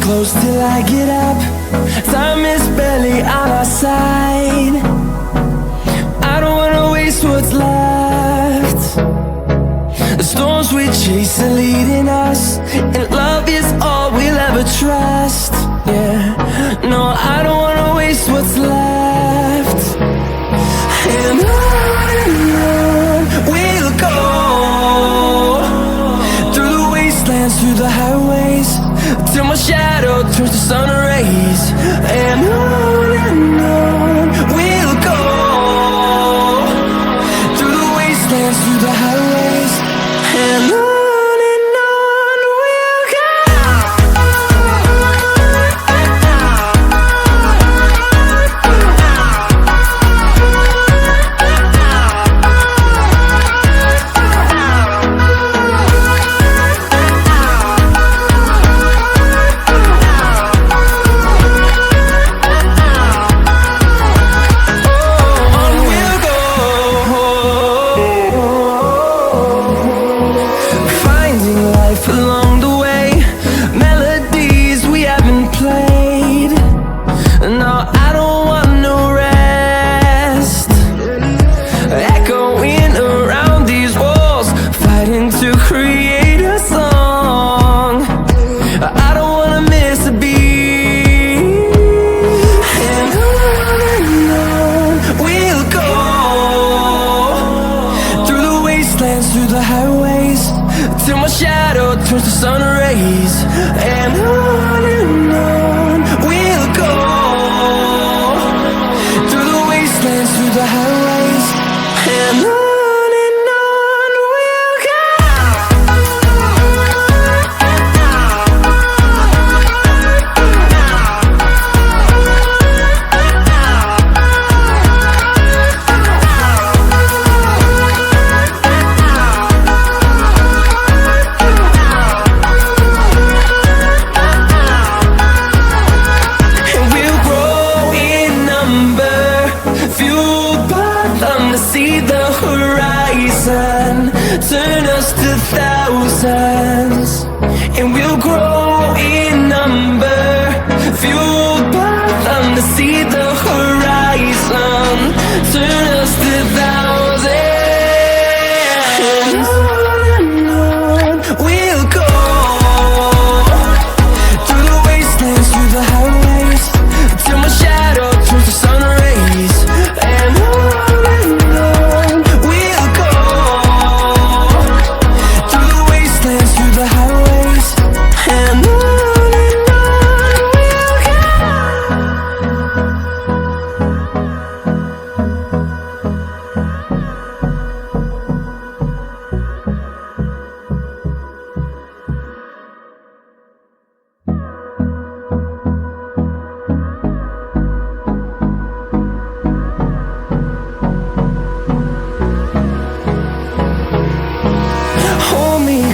close till I get up. Time is barely on our side. I don't wanna waste what's left. The storms we chase are leading us, and love is all we'll ever trust. Yeah, no, I don't wanna waste what's left. And on we'll go, through the wastelands, through the highways, till my shadow turns to sun rays. And on we'll go, through the wastelands, through the highways, and on we'll go. Along the way, melodies we haven't played. No, I don't want no rest. Echoing around these walls, fighting to create a song. I don't wanna miss a beat. And on we'll go, through the wastelands, through the highways, till my shadow turns to sun rays. And on we'll go, through the wastelands, through the highways, and on we'll go. See the horizon, turn us to thousands, and we'll grow in number, fueled by them to see the horizon, turn us to thousands. And on we'll go, through the wastelands, through the highways, till my shadow turns to sun rays. And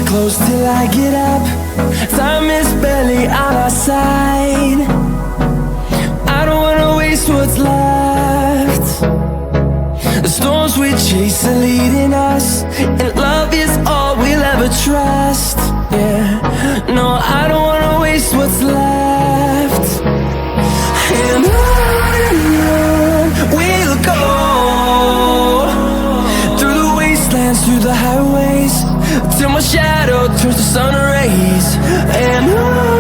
close till I get up. Time is barely on our side. I don't wanna waste what's left. The storms we chase are leading us, and love is all we'll ever trust. Yeah, no, I don't wanna waste what's left. And on we'll go, through the wastelands, through the highways, till my shadow turns to sun rays. And on